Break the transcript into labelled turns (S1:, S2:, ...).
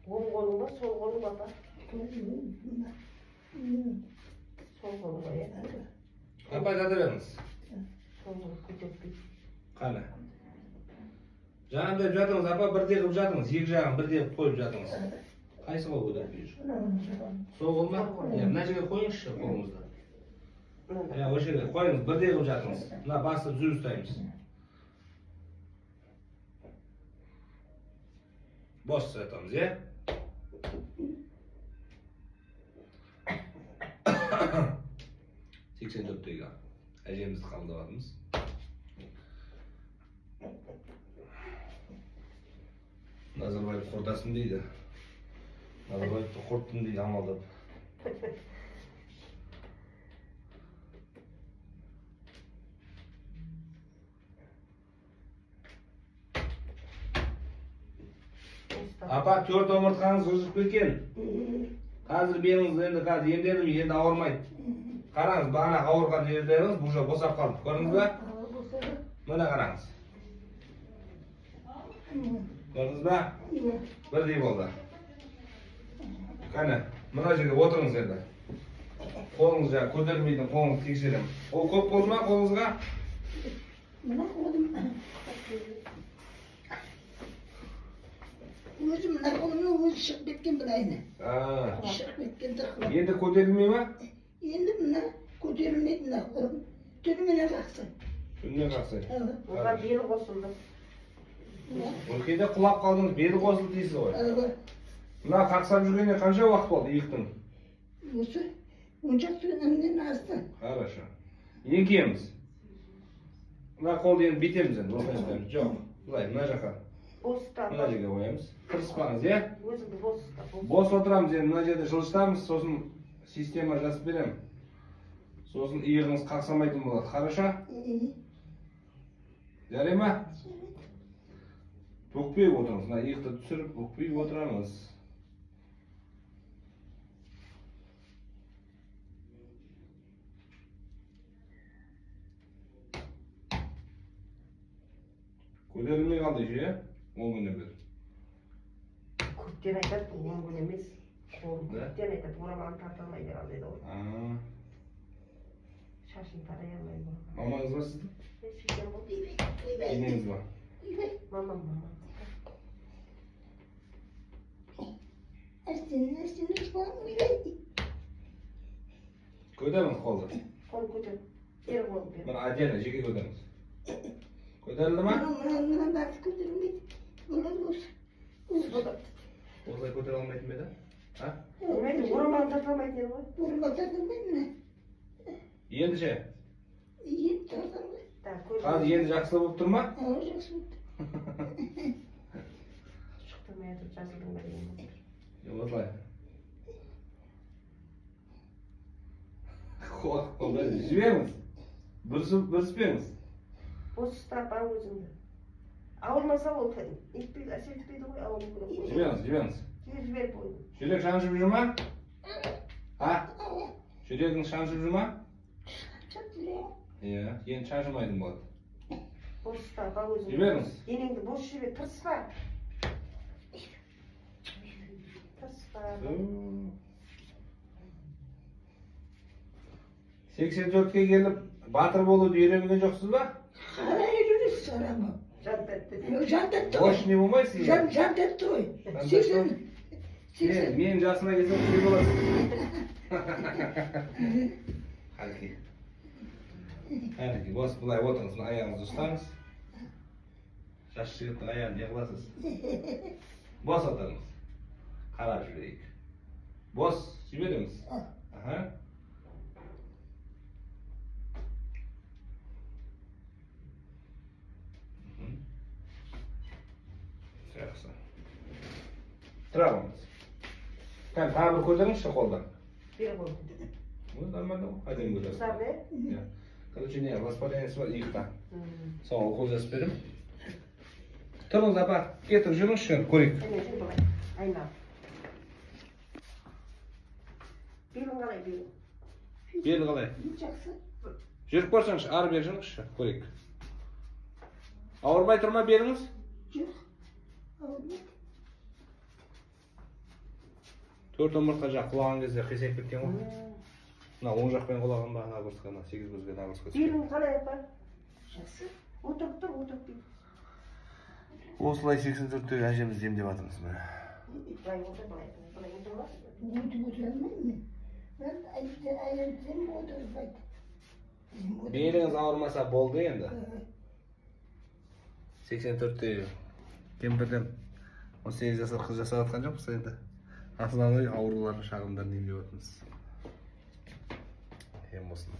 S1: Oğul kolu var, sol kolu var. Sol kolu var ya.
S2: Apa yataverіңіз.
S1: Sol kolu көтеріп.
S2: Qani. Жаңа деп жатыңыз, апа бірдей қылып жатыңыз, екі жағын бірдей қылып қойып жатыңыз. Қайсы қол көтеріп жүрсіз? Сол қол ма? Мына жерге қойыңызшы қолыңызды. Осы жерге қойыңыз, бірдей қылып жатыңыз. Мына басып зүр ұстаймыз. Бос жатамыз, е? Сексен төрттегі әжемізді қабылдап жатырмыз. Назарбаев құрдасым дейді. Назарбаевты құрттым дейді амалдап. Апа, төрт омыртқаңыз ұзып кеткен. Қазір беріңіз, енді қазір емдедім, енді ауырмайды. Қараңыз, бағана ауырған жерлеріңіз бұл жол босап қалды. Көрдіңіз ба? Мына қараңыз. Көрдіңіз ба? Бірдей болды. Қане, мына жерге отырыңыз енді. Қолыңыз жаңа көтермейтін қолыңызды тексерем. Ол көп болды ма қолыңызға?
S3: Мына қолым. Өзі мына қолымның өзі шығып кеткен білайны. Шығып кеткен тақырып.
S2: Енді көтерілмей ма?
S3: Енді мына көтерілмейді мына қолым. Түнімене қақсы.
S2: Түнімене қақсы.
S1: Оған белі қосылды.
S2: Өлкеде құлап қалдыңыз, белі қосылды дейсіз ғой. Мына қақсап жүргенде қанша уақыт болды иықтың?
S3: Осы 10 күннен асты.
S2: Хорошо. Еңкеміз. Мына қолды енді битеміз енді. Жоқ. Былай, мына жаққа. Мына жерге қоямыз. Тырыспаңыз, е?
S1: Өзіңді бос ұста.
S2: Бос отырамыз енді, мына жерде жылыштамыз, сосын система жазып берем. Сосын иығыңыз қақсамайтын болады. Хорошо? Жарай ма? Бүкпей отырыңыз. Мына иықты түсіріп, бүкпей отырамыз. Көтерілмей қалды ше, 10 күннен бері.
S1: Көптен айтады, бұл 10 күн емес. Көптен айтады, орамалын тарта алмай қалды деді ғой. Шашын тарай алмай бұл.
S2: Мамаңыз ба сіздің?
S1: Шешем бұл.
S2: Енеңіз ба?
S1: Мамам.
S3: Әстен қолым үйрейді.
S2: Көтеріңіз қолды.
S1: Қол көтер. Бері қолым бері.
S2: Мұны отдельно жеке көтеріңіз. Көтерілді ма?
S3: Мұнан бәрі көтерілмейді. Олар осы.
S2: Осылай көтере алмайтын беді?
S1: Орамалын тарта алмайтын еді ғой.
S3: Орамал тартамайды мына.
S2: Енді ше?
S3: Енді тартамайды.
S2: Қазір енді жақсылы болып тұр ма?
S3: Жақсы болды.
S1: Шықтырмай атып жазылдың ба деген болды.
S2: Осылай. Жіберіңіз. Бүріспеңіз.
S1: Бос ұстап ал өзіңді. Ауырмаса ол етпейді, әсер етпейді ғой, ауырмайды.
S2: Жіберіңіз.
S1: Жіберіп қойды.
S2: Жүрек шаншып жүр ма? Жүрегіңіз шаншып жүр ма? Иә, енді шаншымайтын болады.
S1: Бос ұстап ал өзіңді.
S2: Жіберіңіз.
S1: Денеңді бос жібер, тырыспа. Тырыспа.
S2: 84-ке келіп, батыр болуды үйренген жоқсыз ба?
S3: Қалай жүресіз арамы? Жантатты ғой.
S2: Ош не болмайсыз?
S3: Жантатты ғой. 80.
S2: Мен жасына келсем не боласыз? Қалки. Қалки, бос бұлай отырыңыз, аяғыңызды ұстаңыз. Жас жігіттің аяғын не қыласыз? Бос отырыңыз. Қарап жүрейік. Бос жіберіңіз. Жақсы. Тұра қойыңыз. Тағы бір көтеріңізші қолдан.
S1: Бері қолды.
S2: Нормально ғой, әдем көтеріңіз.
S1: Сабы?
S2: Короче, не, воспалениесі бар иықта. Соған укол жазып берем. Тұрыңыз, апа, кетіп жүріңізші, көрейік.
S1: Айна. Белің қалай, белің?
S2: Белі қалай?
S3: Жақсы.
S2: Жүріп көрсеңізші, ары бері жүріңізші, көрейік. Ауырмай тұр ма беліңіз?
S3: Жоқ. Ауырмайды.
S2: 4 омыртқа жақ құлаған кезде қисайып кеткен ғой. Мына оң жақпен құлаған ба, нагрузка, 8 көзге нагрузка.
S1: Белің қалай апа? Жақсы. Отырып тұр, отырып тұр.
S2: Осылай 84-тегі әжемізді емдеп жатырмыз міне.
S1: Былай отыр, былай отырмасыз ба?
S3: Өтіп өте алмаймын. Мен әйелден отырмайды.
S2: Беліңіз ауырмаса болды енді. 84-тегі кемпірден 18 жасар қыз жасап жатқан жоқпыз енді. Основной аурулардың шағымдарын емдеп жатырмыз. Ем осыны.